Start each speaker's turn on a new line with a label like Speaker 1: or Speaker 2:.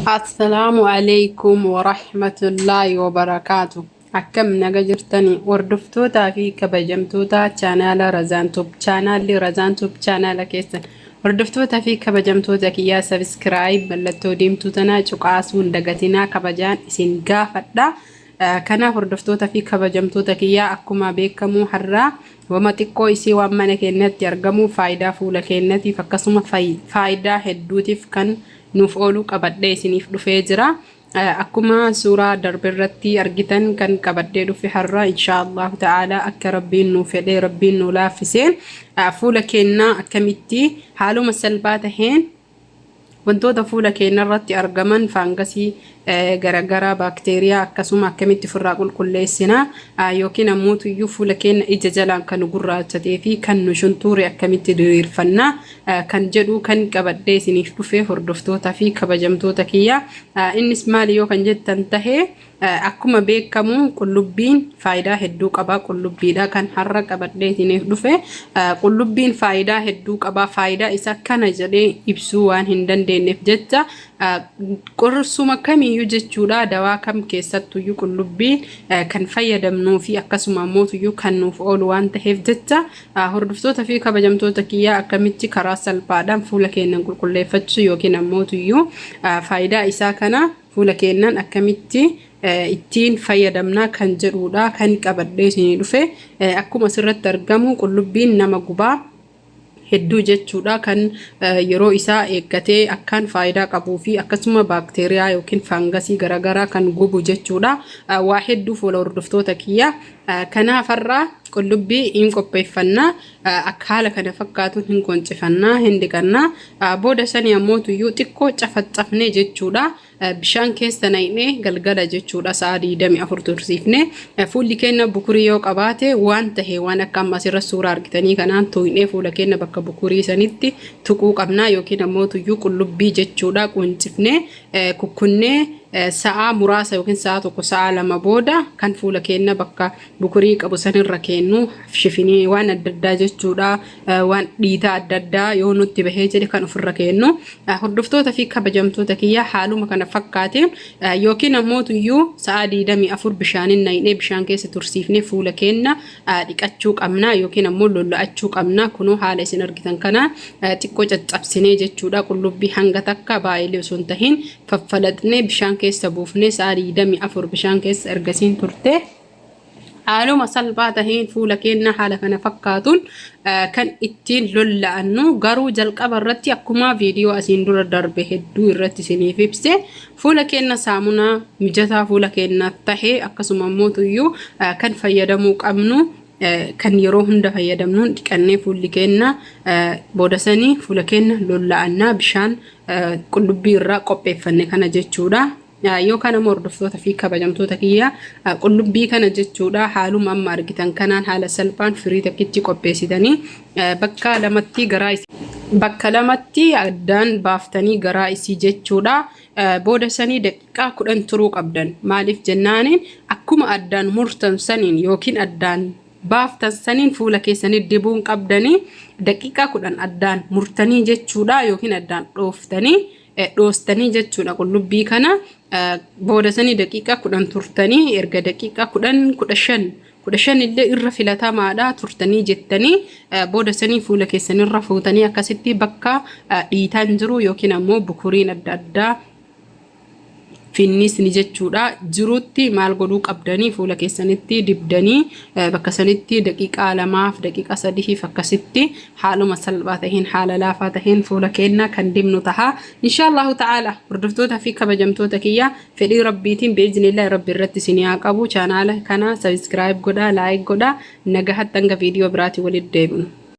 Speaker 1: السلام عليكم ورحمة الله وبركاته. أكم نجرتني وردفتوتا في كبجمتوتا channel رزانتوب channel رزانتوب channel كيسن وردفتوتا في كبجمتوتا كيا سبسكرايب بلتو ديمتوتنا چقاسون دقتنا كبجان اسين غافدا كان وردفتوتا في كبجمتوتا كيا أكما بيكمو حرا وما تقو إسي وامانا كينت يرغمو فايدة فولا كينتي فكسوما فايدة هدوتيف كان nuuf oolu qabadhee isiniif dhufee jira. Akkuma suuraa darbirratti argitan kan qabadhee dhufe har'a inshallah ta'ala akka rabbiin nuuf fedhee rabbiin nu laaffiseen fuula keenna akkamitti haaluma salphaa taheen wantoota fuula keenya irratti argaman faangasii garagara bakteeriyaa akkasuma akkamitti firraa qulqulleessina yookiin ammoo tuyyuu fuula keenya ija jalaan kan gurraachatee fi kan nu shuntuure akkamitti diriirfanna kan jedhu kan qabadhee isiniif dhufe hordoftoota fi kabajamtoota kiyya. Innis maali yoo kan jettan tahee akkuma beekamu qullubbiin faayidaa hedduu qaba. Qullubbiidha kan har'a qabadhee isiniif dhufe. Qullubbiin faayidaa hedduu qaba. Faayidaa isa kana jedhee ibsuu waan hin dandeenyeef jecha qorsuma kamiyyuu jechuudha dawaa kam keessattuyyuu qullubbii kan fayyadamnuu fi akkasuma ammoo kan nuuf oolu waan ta'eef jecha hordoftoota fi kabajamtoota kiyyaa akkamitti karaa salphaadhaan fuula keenyan qulqulleeffachuu yookiin ammoo faayidaa isaa kana fuula keenyan akkamitti ittiin fayyadamna kan jedhuudha kan qabadhee isinii dhufe. Akkuma asirratti argamu qullubbiin nama gubaa hedduu jechuudha kan yeroo isaa eeggatee akkaan faayidaa qabuu fi akkasuma bakteeriyaa yookiin faangasii garagaraa kan gubu jechuudha. Waa hedduu fuula hordoftoota kiyya kanaaf har'a qullubbii hin qopheeffannaa akka haala kana fakkaatuun hin qoncifannaa hin dhiqannaa booda sanii ammoo tuyyuu xiqqoo cafaccafnee jechuudha. Bishaan keessa naqnee galgala jechuudha sa'a 24 tursiifnee fuulli keenya bukurii yoo qabaate waan tahee waan akka ammas irra suuraa argitanii kanaan tuqnee fuula keenya bakka bukurii sanitti tuquu qabna yookiin ammoo tuyyuu qullubbii jechuudha qoncifnee kukkunnee sa'a muraasa yookiin sa'a tokko sa'a lama booda kan fuula keenya bakka bukurii qabu sanirra kennu shifinii waan adda addaa jechuudha waan dhiitaa adda addaa yoo nutti bahee jedhe kan ofirra kennu. Hordoftoota fi kabajamtoota kiyya haaluma kana fakkaate yookiin ammoo tuyyuu sa'a 24 bishaanin naqnee bishaan keessa tursiifnee fuula keenya dhiqachuu qabna yookiin ammoo lolla'achuu qabna. Kunoo haala isin argitan kana xiqqoo caccabsinee jechuudha qullubbii hanga takka baay'ee osoo hin tahin faffalaxnee bishaan keessa buufnee sa'a 24 bishaan keessa ergasiin turte haaluma salphaa taheen fuula keenya haala kana fakkaatuun kan ittiin lolla'annu. Garuu jalqaba irratti akkuma viidiyoo asiin dura darbe hedduu irratti isiniif ibse fuula keenya saamunaa mijataa fuula keenya tahee akkasuma ammoo tuyyuu kan fayyadamuu qabnu kan yeroo hunda fayyadamnuun dhiqannee fuulli keenya booda sanii fuula keenya lolla'annaa bishaan qullubbii irraa qopheeffanne kana jechuudha. Yoo kana hordoftoota fi kabajamtoota kiyya qullubbii kana jechuudha haaluma amma argitan kanaan haala salphaan firii takkitti qopheessitanii bakka lamatti addaan baaftanii garaa isii jechuudha. Booda sanii daqiiqaa 10 turuu qabdan. Maaliif jennaaniin akkuma addaan murtan saniin yookiin addaan baaftan saniin fuula keessanii dibuun qabdanii daqiiqaa 10 addaan murtanii jechuudha yookiin addaan dhoostanii jechuudha qullubbii kana booda sanii daqiiqaa 10 turtanii erga daqiiqaa 15 illee irra filatamaadha turtanii jettanii booda sanii fuula keessanirra fuutanii akkasitti bakka dhiitaan jiru yookiin ammoo bukuriin adda addaa finnisni jechuudha jirutti maal godhuu qabdanii fuula keessanitti dibdanii bakka sanitti daqiiqaa 2 daqiiqaa 3 akkasitti haaluma salphaa taheen haala laafaa taheen fuula keenya kan dibnu taha inshallah ta'ala. Hordoftoota fi kabajamtoota kiyya fedhii rabbiitiin beejnillah rabbi irratti isinii qabu channel kana subscribe godhaa like godhaa nagahattan ga viidiyoo biraatti walitti deebinu.